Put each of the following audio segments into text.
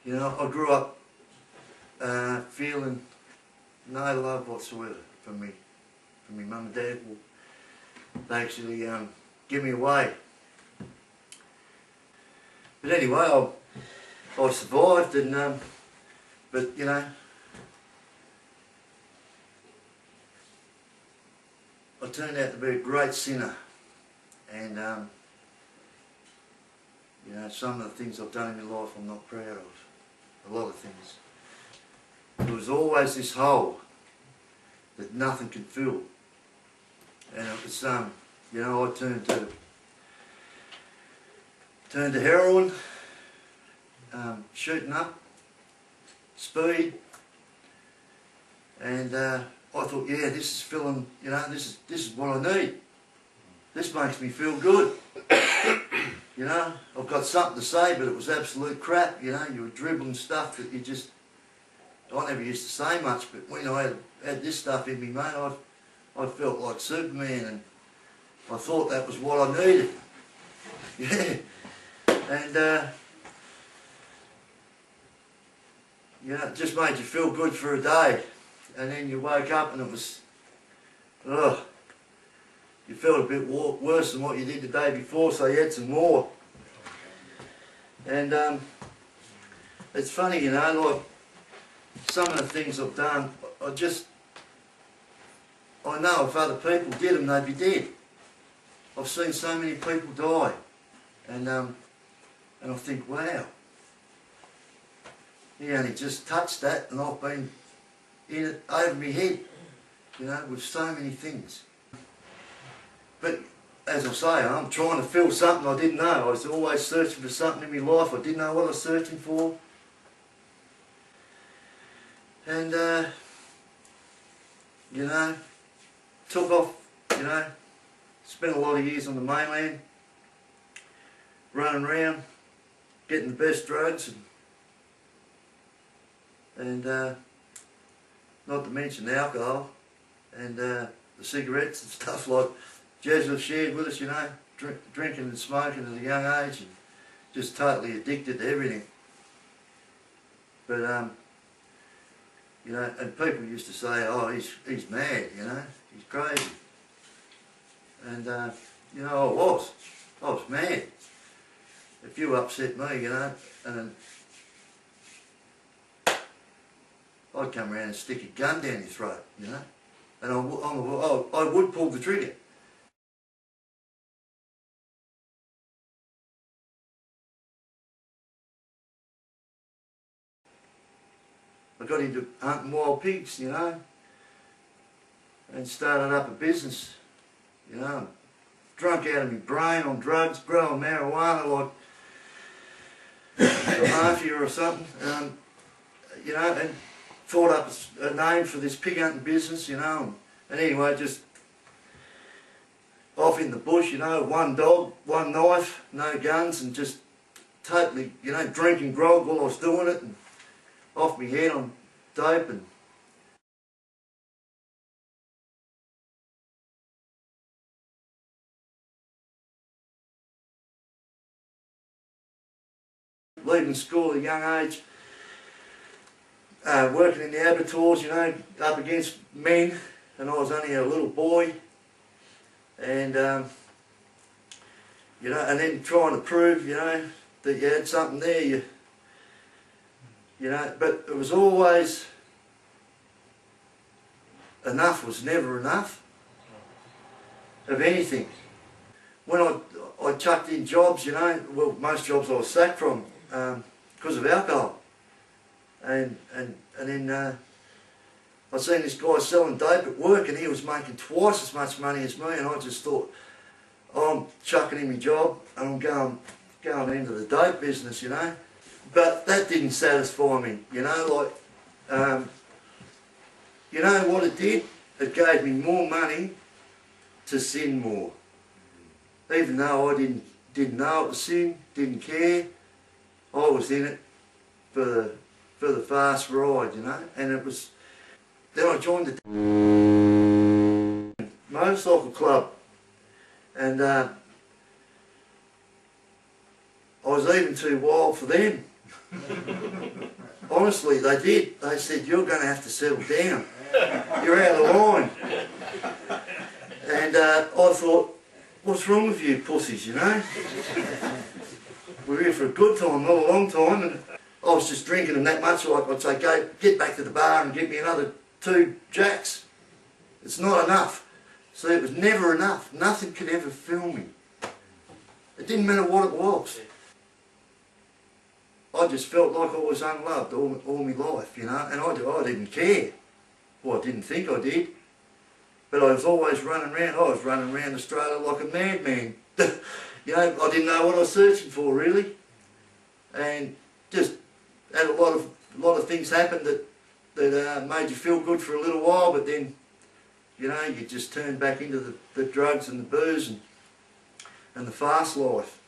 You know, I grew up feeling no love whatsoever from me mum and dad. They actually give me away. But anyway, I survived, and but you know, I turned out to be a great sinner, and you know, some of the things I've done in my life I'm not proud of. A lot of things. There was always this hole that nothing could fill, and it was you know, I turned to heroin, shooting up, speed, and I thought, yeah, this is filling, you know, this is what I need. This makes me feel good. You know, I've got something to say, but it was absolute crap. You know, you were dribbling stuff that you just, I never used to say much, but when I had this stuff in me, mate, I felt like Superman, and I thought that was what I needed. Yeah. And, you know, it just made you feel good for a day. And then you woke up and it was, ugh, you felt a bit worse than what you did the day before, so you had some more. And it's funny, you know, like some of the things I've done, I know if other people did them, they'd be dead. I've seen so many people die, and I think, wow, he only just touched that, and I've been in it over my head, you know, with so many things. But as I say, I'm trying to fill something I didn't know. I was always searching for something in my life I didn't know what I was searching for. And, you know, took off, you know, spent a lot of years on the mainland, running around, getting the best drugs, and not to mention the alcohol and the cigarettes and stuff like Jesuit shared with us, you know, drinking and smoking at a young age, and just totally addicted to everything. But you know, and people used to say, oh, he's mad, you know, he's crazy. And you know, I was mad. If you upset me, you know, and I'd come around and stick a gun down your throat, you know, and I would pull the trigger. I got into hunting wild pigs, you know, and started up a business, you know, drunk out of my brain on drugs, growing marijuana like the mafia or something, you know, and thought up a name for this pig hunting business, you know, and anyway, just off in the bush, you know, one dog, one knife, no guns, and just totally, you know, drinking grog while I was doing it, and off my head on dope, and leaving school at a young age, working in the abattoirs, you know, up against men, and I was only a little boy, and you know, and then trying to prove, you know, that you had something there, you know, but it was always, enough was never enough of anything. When I chucked in jobs, you know, well, most jobs I was sacked from because of alcohol. And then I seen this guy selling dope at work, and he was making twice as much money as me, and I just thought, oh, I'm chucking in my job and I'm going into the dope business, you know. But that didn't satisfy me, you know, like, you know what it did? It gave me more money to sin more. Even though I didn't know it was sin, didn't care, I was in it for the fast ride, you know. And it was, then I joined the motorcycle club, and I was even too wild for them. honestly, they did. They said, you're going to have to settle down. You're out of line. And I thought, what's wrong with you pussies, you know? We're here for a good time, not a long time. And I was just drinking them that much, like I'd say, go, get back to the bar and get me another 2 jacks. It's not enough. See, it was never enough. Nothing could ever fill me. It didn't matter what it was. I just felt like I was unloved all my life, you know, and I didn't care. Well, I didn't think I did. But I was always running around. I was running around Australia like a madman. You know, I didn't know what I was searching for, really. And just had a lot of things happen that made you feel good for a little while, but then, you know, you just turned back into the drugs and the booze and the fast life.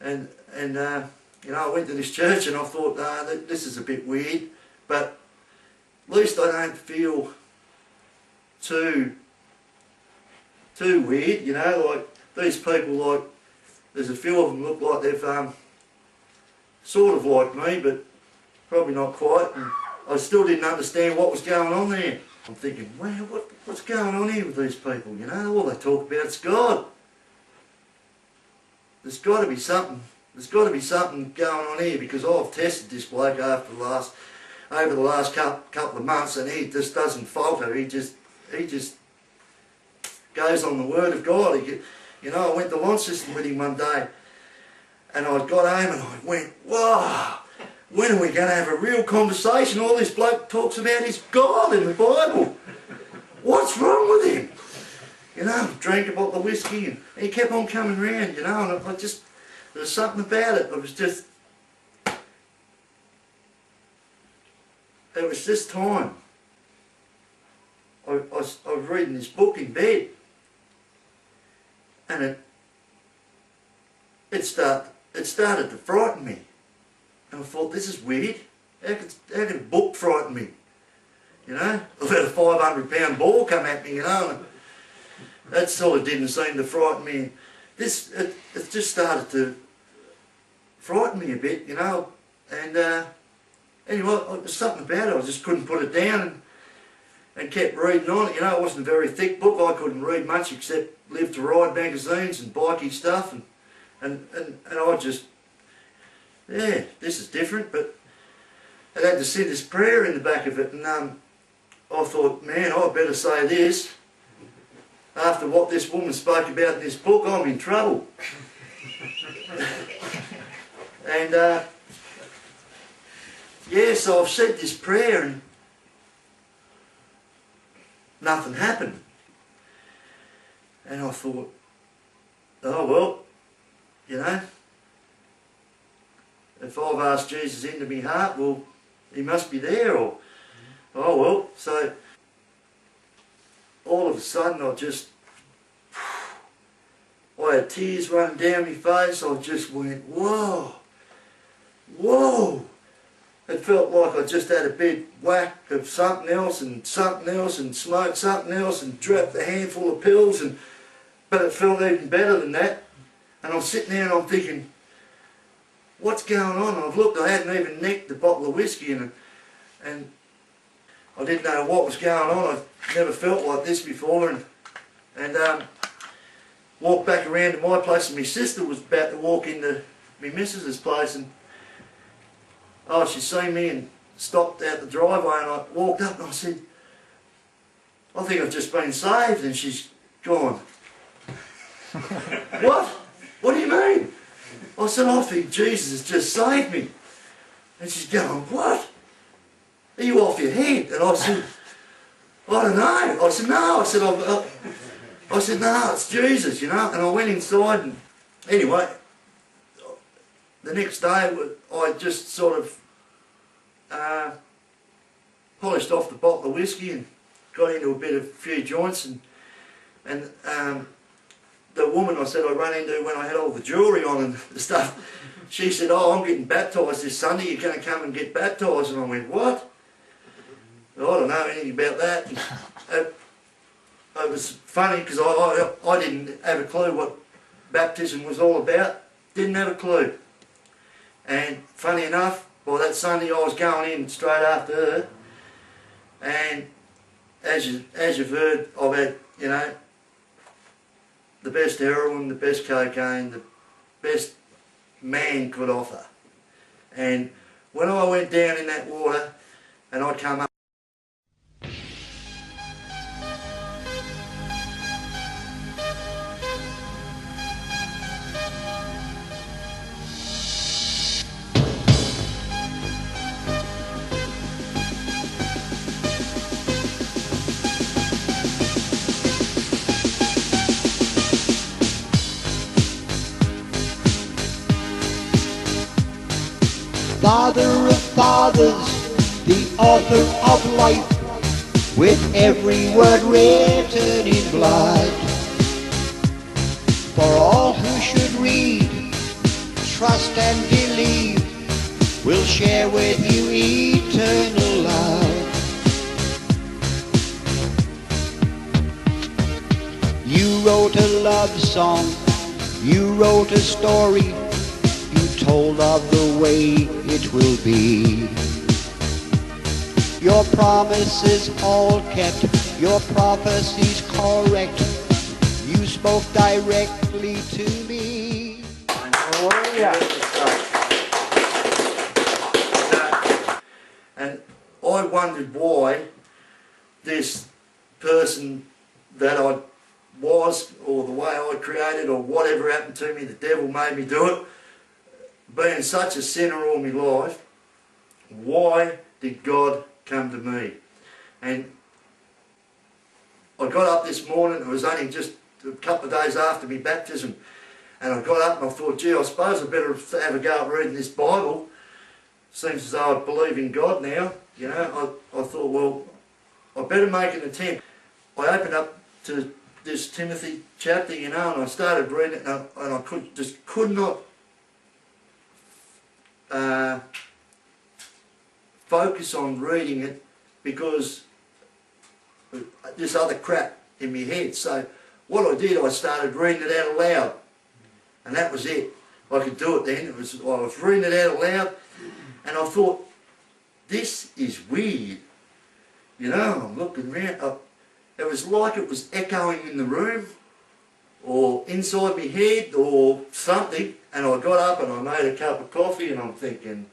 And you know, I went to this church and I thought, this is a bit weird, but at least I don't feel too weird, you know, like these people, like, there's a few of them look like they've sort of like me, but probably not quite, and I still didn't understand what was going on there. I'm thinking, wow, what's going on here with these people, you know, all they talk about is God. There's got to be something. There's got to be something going on here, because I've tested this bloke over the last couple of months, and he just doesn't falter. He just goes on the word of God. You know, I went to Launceston with him one day, and I got home and I went, wow, when are we going to have a real conversation? All this bloke talks about is God in the Bible. What's wrong with him? You know, drank a bottle of whiskey and he kept on coming round, you know, and I just, there was something about it. It was just time. I was reading this book in bed, and it started to frighten me. And I thought, this is weird. How could a book frighten me? You know, I've had a 500-pound ball come at me, you know, and that sort of didn't seem to frighten me. It just started to frighten me a bit, you know. And anyway, there was something about it. I just couldn't put it down and kept reading on it. You know, it wasn't a very thick book. I couldn't read much except Live to Ride magazines and bikey stuff, and I just, yeah, this is different. But it had to say this prayer in the back of it, and I thought, man, I better say this. After what this woman spoke about in this book, I'm in trouble. And yeah, so I've said this prayer and nothing happened. And I thought, oh well, you know, if I've asked Jesus into my heart, well, he must be there, or, oh well. So all of a sudden I had tears running down my face. I just went, whoa, whoa. It felt like I just had a big whack of something else and smoked something else and dropped a handful of pills, but it felt even better than that. And I'm sitting there and I'm thinking, what's going on? I've looked, I hadn't even nicked the bottle of whiskey, and I didn't know what was going on. I've never felt like this before, and walked back around to my place, and my sister was about to walk into my missus's place, and oh, she seen me and stopped out the driveway, and I walked up and I said, I think I've just been saved. And she's gone, what? What do you mean? I said, I think Jesus has just saved me. And she's going, what? Are you off your head? And I said, I don't know. I said, no. I said, no, it's Jesus, you know. And I went inside, and anyway, the next day I just sort of polished off the bottle of whiskey and got into a few joints, and the woman I said I run into when I had all the jewellery on and the stuff, she said, oh, I'm getting baptised this Sunday, you're going to come and get baptised. And I went, what? Well, I don't know anything about that. It was funny because I didn't have a clue what baptism was all about. Didn't have a clue. And funny enough, Well, that Sunday I was going in straight after her, and as you've heard, I've had, you know, the best heroin, the best cocaine, the best man could offer. And when I went down in that water and I come up, Father of fathers, the author of life, with every word written in blood. For all who should read, trust and believe, will share with you eternal love. You wrote a love song, you wrote a story, told of the way it will be. Your promises all kept, your prophecies correct. You spoke directly to me. Oh, yeah. And I wondered why this person that I was, or the way I created, or whatever happened to me, the devil made me do it, being such a sinner all my life, why did God come to me? And I got up this morning, it was only just a couple of days after my baptism, and I got up and I thought, gee, I suppose I better have a go at reading this Bible. Seems as though I believe in God now, you know. I thought, well, I better make an attempt. I opened up to this Timothy chapter, you know, and I started reading it, and I could not focus on reading it because this other crap in my head. So what I did, I started reading it out loud, and that was it. I could do it then. I was reading it out loud, and I thought, this is weird. You know, I'm looking around. It was like it was echoing in the room, or inside my head, or something. And I got up and I made a cup of coffee, and I'm thinking,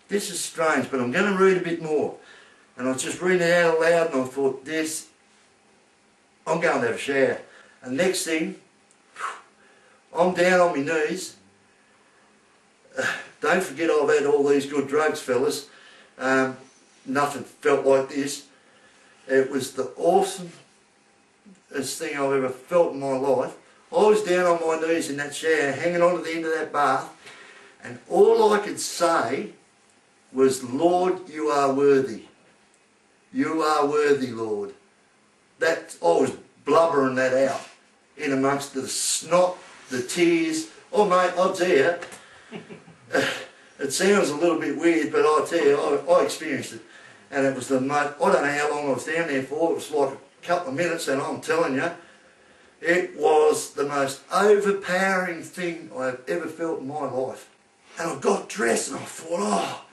this is strange, but I'm going to read a bit more. And I was just reading it out loud, and I thought, I'm going to have a shower. And next thing, I'm down on my knees. Don't forget I've had all these good drugs, fellas. Nothing felt like this. It was the awesomest thing I've ever felt in my life. I was down on my knees in that shower, hanging on to the end of that bath, and all I could say was, Lord, you are worthy. You are worthy, Lord. I was blubbering that out in amongst the snot, the tears. Oh mate, I'll tell you, it sounds a little bit weird, but I'll tell you, I experienced it. And it was the most, I don't know how long I was down there for, it was like a couple of minutes, and I'm telling you, it was the most overpowering thing I've ever felt in my life. And I got dressed and I thought,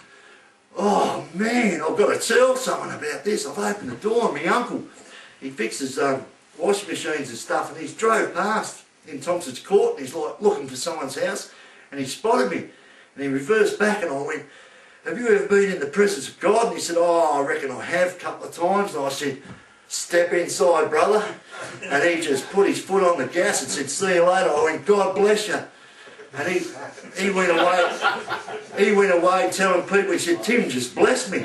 oh man, I've got to tell someone about this. I've opened the door, and my uncle, he fixes washing machines and stuff, and he's drove past in Thompson's Court, and he's like looking for someone's house, and he spotted me, and he reversed back, and I went, have you ever been in the presence of God? And he said, oh, I reckon I have a couple of times. And I said, step inside, brother. And he just put his foot on the gas and said, see you later. I went, God bless you. And he went away telling people, he said, Tim just blessed me.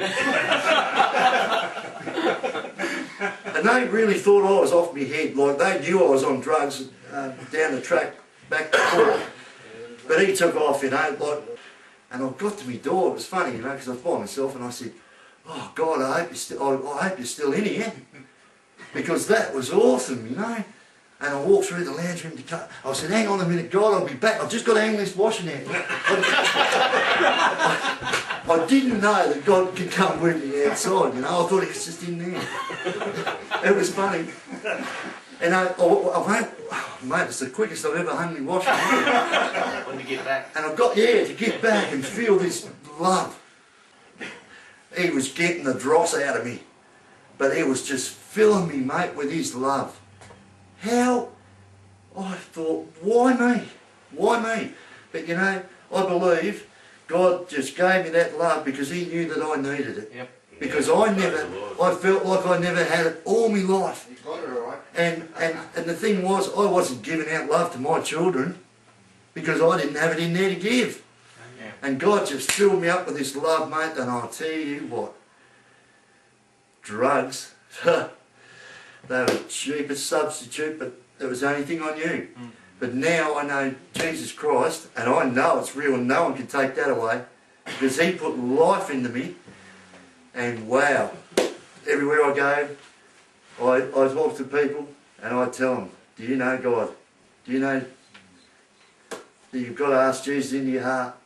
And they really thought I was off my head. Like, they knew I was on drugs down the track back to court. But he took off, you know, like, and I got to my door. It was funny, you know, because I was by myself, and I said, oh God, I hope you're still in here, because that was awesome, you know. And I walked through the lounge room to cut. I said, hang on a minute, God, I'll be back. I've just got to hang this washing out. I didn't know that God could come with me outside, you know. I thought he was just in there. It was funny. And I went, oh, mate, it's the quickest I've ever hung me washing. When to get back. And I got, to get back and feel this love. He was getting the dross out of me, but he was just filling me, mate, with his love. How? I thought, why me? Why me? But you know, I believe God just gave me that love because he knew that I needed it. Yep. Because I felt like I never had it all my life. You got it all right. And the thing was, I wasn't giving out love to my children because I didn't have it in there to give. Yeah. And God just filled me up with this love, mate, and I'll tell you what, drugs, they were the cheapest substitute, but it was the only thing I knew. But now I know Jesus Christ, and I know it's real, and no one can take that away, because he put life into me, and wow, everywhere I go, I talk to people, and I tell them, do you know God? Do you know that you've got to ask Jesus into your heart?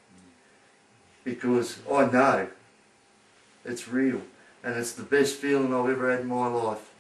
Because I know it's real, and it's the best feeling I've ever had in my life.